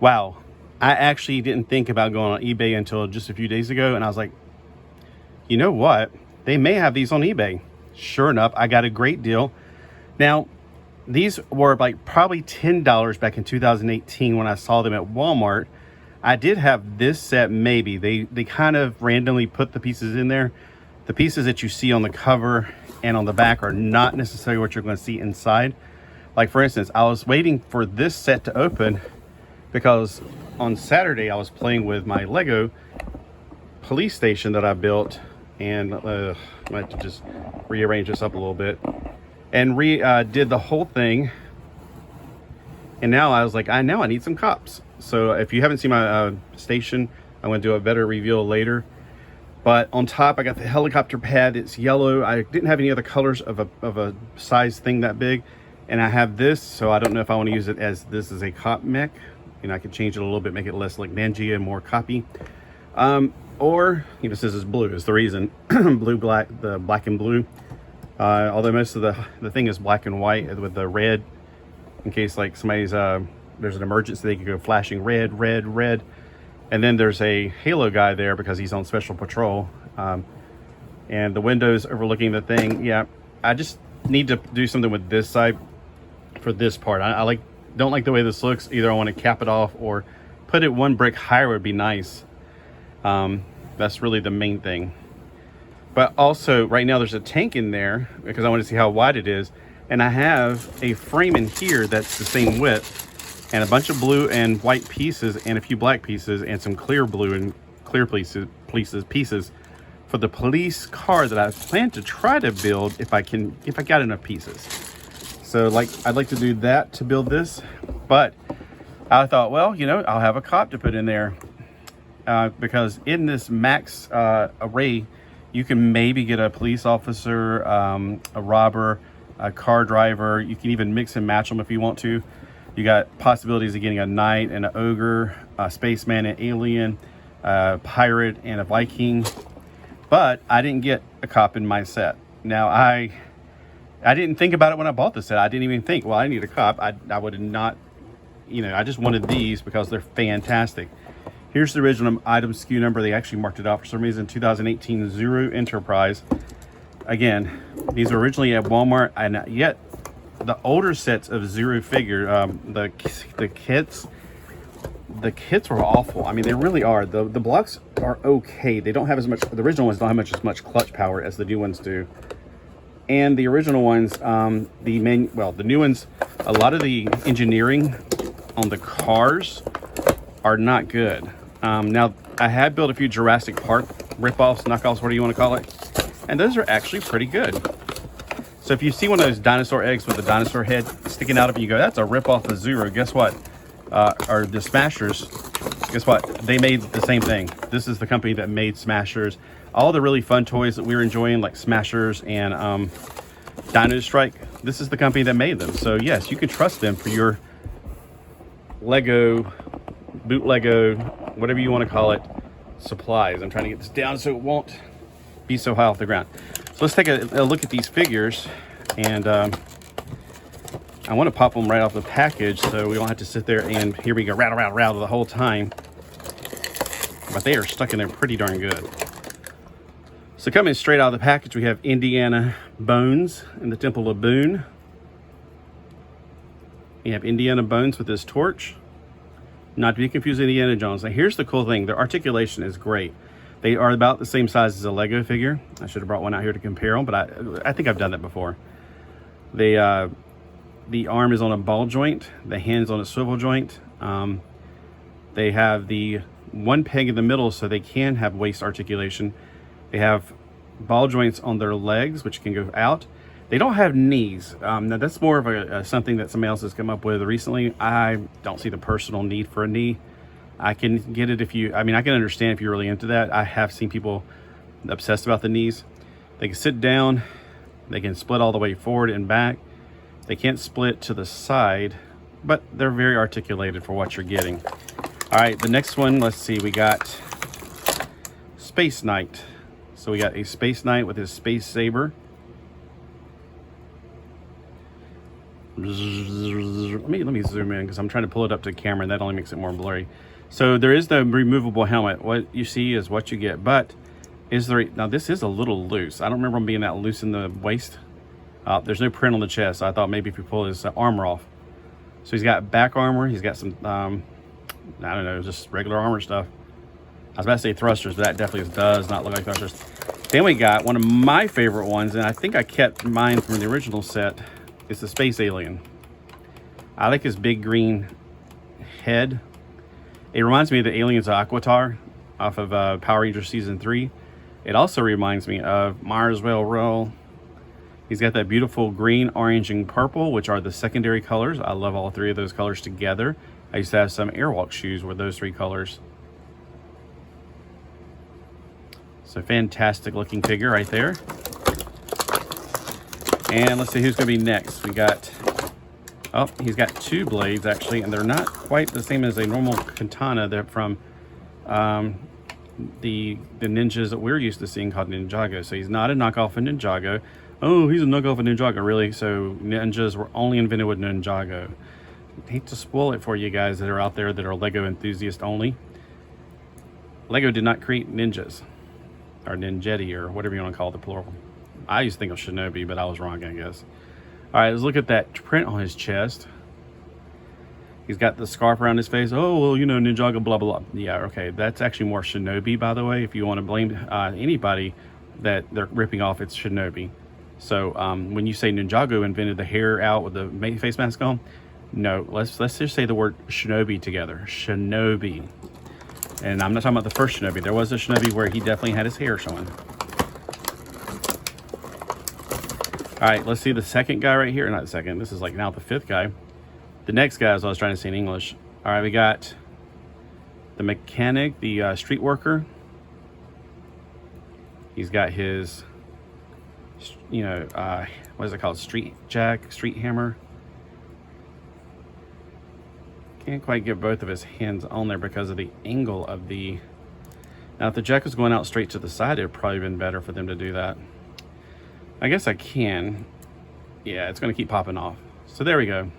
wow, I actually didn't think about going on eBay until just a few days ago. And I was like, you know what? They may have these on eBay. Sure enough, I got a great deal. Now, these were like probably $10 back in 2018 when I saw them at Walmart. I did have this set maybe. They kind of randomly put the pieces in there. The pieces that you see on the cover and on the back are not necessarily what you're going to see inside. Like for instance, I was waiting for this set to open because on Saturday I was playing with my Lego police station that I built, and I have to just rearrange this up a little bit, and did the whole thing. And now I was like, I need some cops. So if you haven't seen my station, I'm going to do a better reveal later. But on top, I got the helicopter pad. It's yellow. I didn't have any other colors of a size thing that big. And I have this, so I don't know if I want to use it as this is a cop mech. You know, I could change it a little bit, make it less like Ninja and more copy. Or, you know, this is blue is the reason. Blue, black, the black and blue. Although most of the thing is black and white with the red. In case like somebody's, there's an emergency, they could go flashing red, red, red. And then there's a Halo guy there because he's on special patrol. And the windows overlooking the thing. Yeah, I just need to do something with this side for this part. I don't like the way this looks. Either I want to cap it off or put it one brick higher would be nice. That's really the main thing. But also right now there's a tank in there because I want to see how wide it is. And I have a frame in here that's the same width, and a bunch of blue and white pieces and a few black pieces and some clear blue and clear pieces for the police car that I plan to try to build if I got enough pieces. So like I'd like to do that to build this, but I thought, well, you know, I'll have a cop to put in there because in this max array, you can maybe get a police officer, a robber, a car driver. You can even mix and match them if you want to. You got possibilities of getting a knight and an ogre, a spaceman, an alien, a pirate, and a Viking. But I didn't get a cop in my set. Now I didn't think about it when I bought the set. I didn't even think, well, I need a cop. I would have not, you know, I just wanted these because they're fantastic. Here's the original item SKU number. They actually marked it off for some reason. 2018 ZURU Enterprise. Again, these were originally at Walmart, and yet the older sets of ZURU figure, the kits were awful. I mean, they really are. The blocks are okay. They don't have as much. The original ones don't have as much clutch power as the new ones do. And the original ones, the new ones, a lot of the engineering on the cars are not good. Now, I have built a few Jurassic Park ripoffs, knockoffs, whatever you want to call it, and those are actually pretty good. So if you see one of those dinosaur eggs with the dinosaur head sticking out of it, you go, that's a ripoff of ZURU. Guess what? Or the Smashers, guess what? They made the same thing. This is the company that made Smashers. All the really fun toys that we were enjoying, like Smashers and Dino Strike, this is the company that made them. So yes, you can trust them for your Lego, boot Lego, whatever you want to call it, supplies. I'm trying to get this down so it won't be so high off the ground. So let's take a look at these figures, and I want to pop them right off the package so we don't have to sit there and here we go, rattle the whole time. But they are stuck in there pretty darn good. So coming straight out of the package, we have Indiana Bones in the Temple of Boone. You have Indiana Bones with his torch. Not to be confused with Indiana Jones. Now here's the cool thing. Their articulation is great. They are about the same size as a Lego figure. I should have brought one out here to compare them, but I think I've done that before. The arm is on a ball joint. The hand's on a swivel joint. They have the one peg in the middle so they can have waist articulation. They have ball joints on their legs, which can go out. They don't have knees. Now that's more of something that somebody else has come up with recently. I don't see the personal need for a knee. I can get it I can understand if you're really into that. I have seen people obsessed about the knees. They can sit down. They can split all the way forward and back. They can't split to the side, but they're very articulated for what you're getting. All right, the next one, let's see, we got Space Knight. So we got a Space Knight with his space saber. Let me zoom in because I'm trying to pull it up to the camera and that only makes it more blurry. So there is the removable helmet. What you see is what you get. But is there, now this is a little loose. I don't remember him being that loose in the waist. There's no print on the chest. So I thought maybe if you pull his armor off. So he's got back armor. He's got some, I don't know, just regular armor stuff. I was about to say thrusters, but that definitely does not look like thrusters. Then we got one of my favorite ones, and I think I kept mine from the original set. It's the space alien. I like his big green head. It reminds me of the aliens of Aquatar off of Power Rangers Season 3. It also reminds me of Mars Rail. He's got that beautiful green, orange, and purple, which are the secondary colors. I love all three of those colors together. I used to have some Airwalk shoes with those three colors. So fantastic looking figure right there. And let's see who's going to be next. We got, oh, he's got two blades actually, and they're not quite the same as a normal katana. They're from the ninjas that we're used to seeing called Ninjago. So he's not a knockoff of Ninjago. Oh, he's a knockoff of Ninjago, really? So ninjas were only invented with Ninjago. I hate to spoil it for you guys that are out there that are Lego enthusiasts only. Lego did not create ninjas, or ninjetti, or whatever you want to call the plural. I used to think of shinobi, but I was wrong, I guess. All right, let's look at that print on his chest. He's got the scarf around his face. Oh, well, you know, Ninjago, blah, blah, blah. Yeah, okay, that's actually more shinobi, by the way. If you want to blame anybody that they're ripping off, it's shinobi. So when you say Ninjago invented the hair out with the face mask on, no, let's just say the word shinobi together. Shinobi. And I'm not talking about the first shinobi. There was a shinobi where he definitely had his hair showing. All right, let's see the second guy right here. Not the second. This is like now the fifth guy. The next guy is what I was trying to say in English. All right, we got the mechanic, the street worker. He's got his, you know, what is it called? Street jack, street hammer. Can't quite get both of his hands on there because of the angle of the... Now, if the jack was going out straight to the side, it would probably been better for them to do that. I guess I can. Yeah, it's going to keep popping off. So there we go.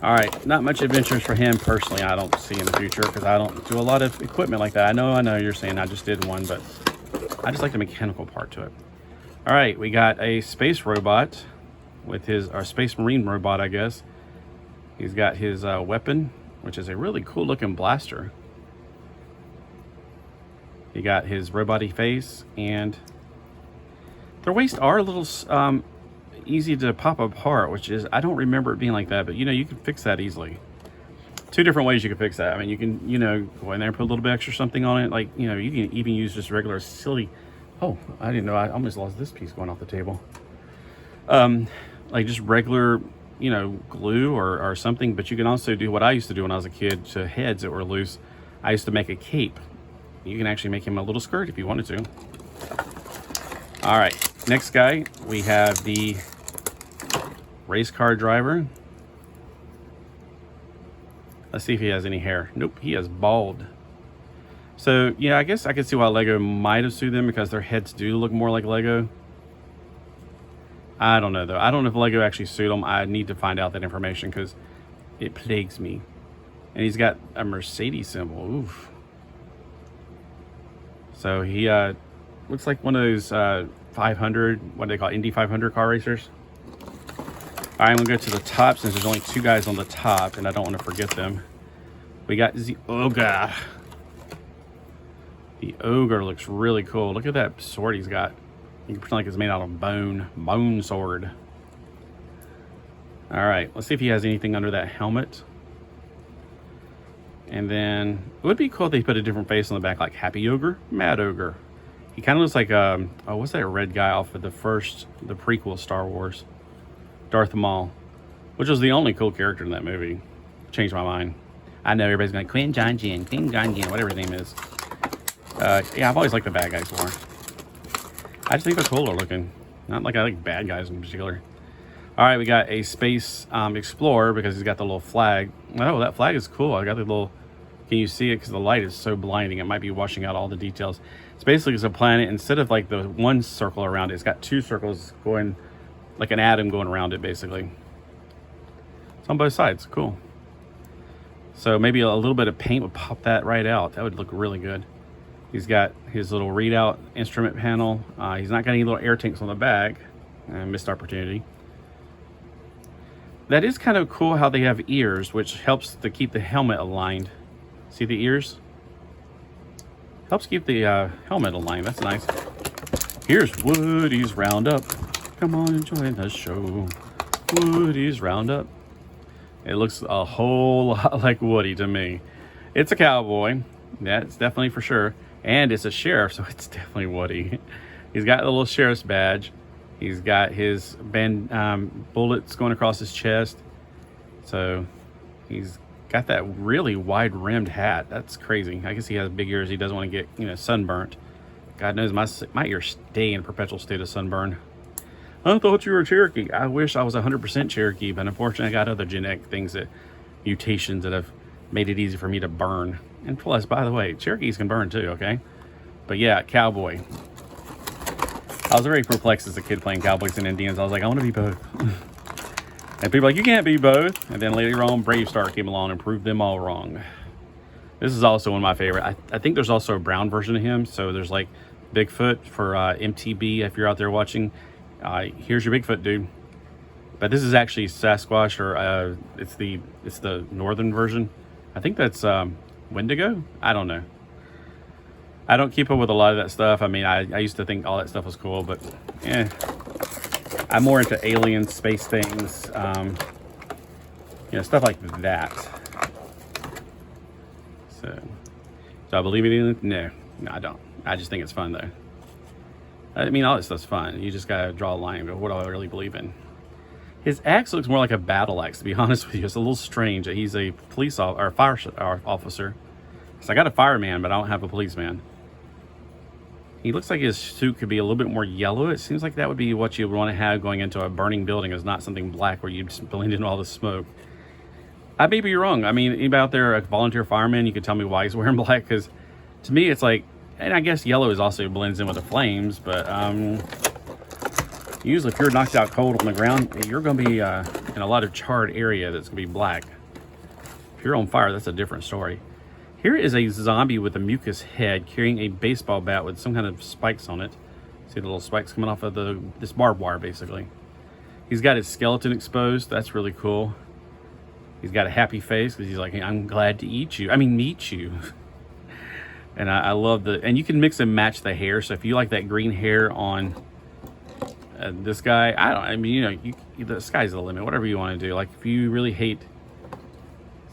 All right, not much adventures for him personally, I don't see in the future, because I don't do a lot of equipment like that. I know you're saying I just did one, but I just like the mechanical part to it. All right, we got a space robot with his, or space marine robot, I guess. He's got his weapon, which is a really cool looking blaster. He got his robot-y face, and their waists are a little easy to pop apart, which is, I don't remember it being like that, but you know, you can fix that easily. Two different ways you can fix that. I mean, you can, you know, go in there and put a little bit extra something on it. Like, you know, you can even use just regular silly, oh, I didn't know, I almost lost this piece going off the table. Like just regular, you know, glue or something, but you can also do what I used to do when I was a kid to heads that were loose. I used to make a cape. You can actually make him a little skirt if you wanted to. All right, next guy, we have the race car driver. Let's see if he has any hair. Nope, he is bald. So yeah, I guess I could see why Lego might have sued them, because their heads do look more like Lego. I don't know though. I don't know if Lego actually sued them. I need to find out that information because it plagues me. And he's got a Mercedes symbol. Oof. So he looks like one of those 500, what do they call it, Indy 500 car racers. All right, I'm gonna go to the top since there's only two guys on the top and I don't want to forget them. We got the Ogre. The Ogre looks really cool. Look at that sword he's got. You can pretend like it's made out of bone sword. All right, let's see if he has anything under that helmet. And then it would be cool if they put a different face on the back, like Happy Ogre, Mad Ogre. He kind of looks like oh, what's that red guy off of the prequel Star Wars, Darth Maul, which was the only cool character in that movie. Changed my mind. I know everybody's going Quinn John Jin, whatever his name is. Yeah, I've always liked the bad guys more. I just think they're cooler looking. Not like I like bad guys in particular. All right, we got a space explorer because he's got the little flag. Oh, that flag is cool. I got the little, can you see it? Because the light is so blinding. It might be washing out all the details. It's basically a planet. Instead of like the one circle around it, it's got two circles going like an atom going around it, basically. It's on both sides. Cool. So maybe a little bit of paint would pop that right out. That would look really good. He's got his little readout instrument panel. He's not got any little air tanks on the back. Missed opportunity. That is kind of cool how they have ears, which helps to keep the helmet aligned. See the ears? Helps keep the helmet aligned. That's nice. Here's Woody's Roundup. Come on and join the show. Woody's Roundup. It looks a whole lot like Woody to me. It's a cowboy. That's definitely for sure. And it's a sheriff, so it's definitely Woody. He's got the little sheriff's badge. He's got his bullets going across his chest. So he's got that really wide-rimmed hat. That's crazy. I guess he has big ears. He doesn't want to get, sunburnt. God knows my ears stay in a perpetual state of sunburn. I thought you were Cherokee. I wish I was 100% Cherokee, but unfortunately I got other genetic things, mutations that have made it easy for me to burn. And plus, by the way, Cherokees can burn too, okay? But yeah, cowboy. I was very perplexed as a kid playing cowboys and Indians. I was like, I want to be both. And people are like, you can't be both. And then later on, Brave Star came along and proved them all wrong. This is also one of my favorite. I think there's also a brown version of him. So there's like Bigfoot for MTB if you're out there watching. Here's your Bigfoot, dude. But this is actually Sasquatch, or it's the northern version. I think that's Wendigo. I don't know. I don't keep up with a lot of that stuff. I mean, I used to think all that stuff was cool, but I'm more into alien space things, stuff like that. So do I believe in it? No, I don't. I just think it's fun though. I mean, all that stuff's fun. You just gotta draw a line and go, what do I really believe in? His axe looks more like a battle axe, to be honest with you. It's a little strange that he's a police or fire officer. So I got a fireman, but I don't have a policeman. He looks like his suit could be a little bit more yellow. It seems like that would be what you would want to have going into a burning building, is not something black where you just blend in all the smoke. I may be wrong. I mean, anybody out there, a volunteer fireman, you can tell me why he's wearing black, because to me it's like, and I guess yellow is also blends in with the flames, but usually if you're knocked out cold on the ground, you're going to be in a lot of charred area that's going to be black. If you're on fire, that's a different story. Here is a zombie with a mucus head carrying a baseball bat with some kind of spikes on it. See the little spikes coming off of this barbed wire, basically. He's got his skeleton exposed. That's really cool. He's got a happy face because he's like, I'm glad to meet you. And I love and you can mix and match the hair. So if you like that green hair on this guy, the sky's the limit, whatever you want to do. Like if you really hate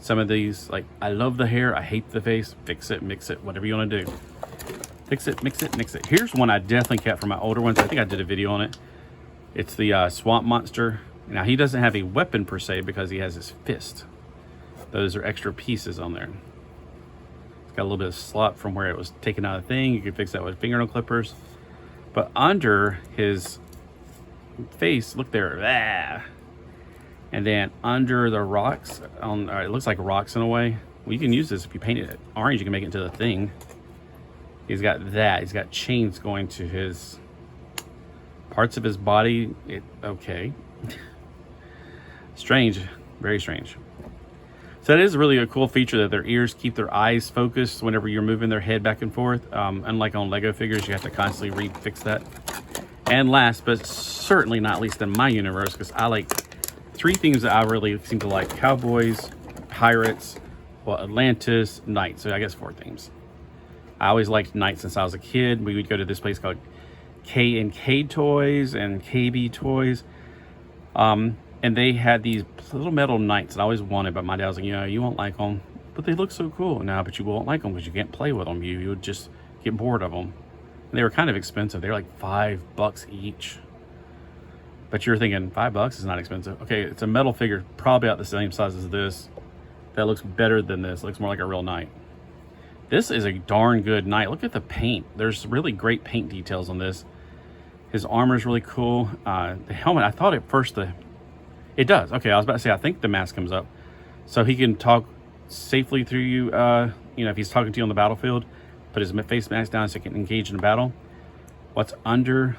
some of these, like I love the hair, I hate the face, fix it, mix it, whatever you want to do. Fix it, mix it, mix it. Here's one I definitely kept from my older ones. I think I did a video on it. It's the swamp monster. Now he doesn't have a weapon per se because he has his fist. Those are extra pieces on there. It's got a little bit of slot from where it was taken out of the thing. You can fix that with fingernail clippers. But under his face, look there. And then under the rocks, it looks like rocks in a way. Well, you can use this if you paint it orange. You can make it into the thing. He's got that. He's got chains going to his parts of his body. Okay. Strange. Very strange. So that is really a cool feature, that their ears keep their eyes focused whenever you're moving their head back and forth. Unlike on Lego figures, you have to constantly refix that. And last, but certainly not least in my universe, because I like three themes that I really seem to like: cowboys, pirates, Atlantis, knights. So I guess 4 themes. I always liked knights since I was a kid. We would go to this place called K&K Toys and KB Toys. And they had these little metal knights that I always wanted, but my dad was like, you won't like them, but they look so cool. No, but you won't like them because you can't play with them. You would just get bored of them. And they were kind of expensive. They were like $5 each. But you're thinking, $5 is not expensive. Okay, it's a metal figure, probably about the same size as this. That looks better than this. It looks more like a real knight. This is a darn good knight. Look at the paint. There's really great paint details on this. His armor is really cool. The helmet, I thought at first it does. Okay, I was about to say, I think the mask comes up. So he can talk safely through you, if he's talking to you on the battlefield. Put his face mask down so he can engage in battle. What's under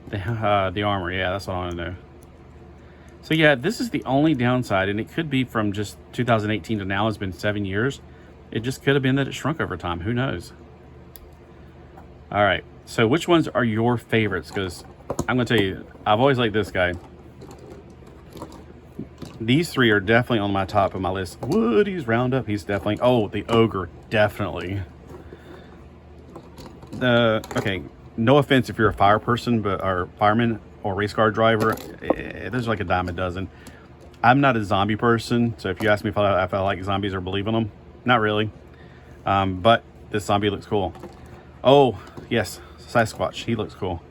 the armor? Yeah, that's what I want to know. So yeah, this is the only downside, and it could be from just 2018 to now. It's been 7 years. It just could have been that it shrunk over time. Who knows? All right. So which ones are your favorites? Because I'm going to tell you, I've always liked this guy. These three are definitely on my top of my list. Woody's Roundup. He's definitely... Oh, the Ogre. Definitely. Okay. No offense if you're a fire person, or fireman or race car driver. There's like a dime a dozen. I'm not a zombie person, so if you ask me if I like zombies or believe in them, not really. But this zombie looks cool. Oh, yes. Sasquatch. He looks cool.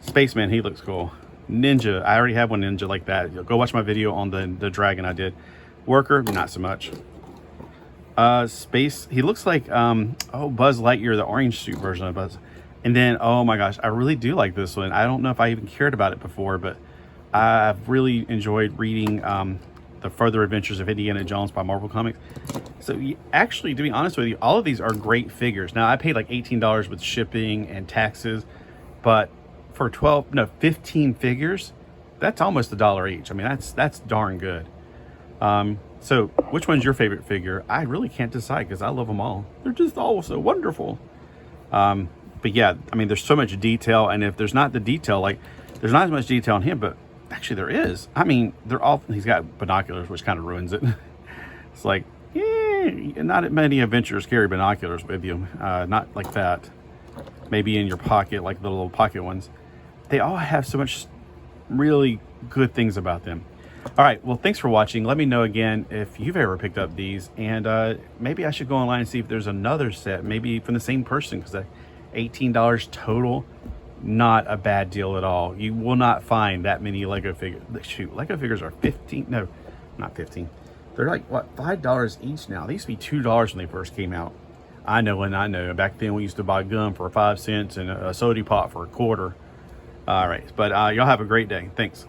Spaceman. He looks cool. Ninja. I already have one ninja like that. Go watch my video on the dragon I did. Worker. Not so much. Space. He looks like, Buzz Lightyear, the orange suit version of Buzz. And then, oh my gosh, I really do like this one. I don't know if I even cared about it before, but I've really enjoyed reading The Further Adventures of Indiana Jones by Marvel Comics. So actually, to be honest with you, all of these are great figures. Now, I paid like $18 with shipping and taxes, but for 15 figures, that's almost $1 each. I mean, that's darn good. So which one's your favorite figure? I really can't decide because I love them all. They're just all so wonderful. But yeah, I mean, there's so much detail, and if there's not the detail, like there's not as much detail on him, but actually there is. I mean, he's got binoculars, which kind of ruins it. It's like, yeah, not many adventurers carry binoculars with you. Not like that. Maybe in your pocket, like the little pocket ones. They all have so much really good things about them. All right, well, thanks for watching. Let me know again if you've ever picked up these, and maybe I should go online and see if there's another set, maybe from the same person, because $18 total, not a bad deal at all. You will not find that many Lego figures. Shoot, Lego figures are 15. No, not 15. They're like, what, $5 each now? They used to be $2 when they first came out. I know, and I know. Back then, we used to buy gum for 5 cents and a soda pop for a quarter. All right, but y'all have a great day. Thanks.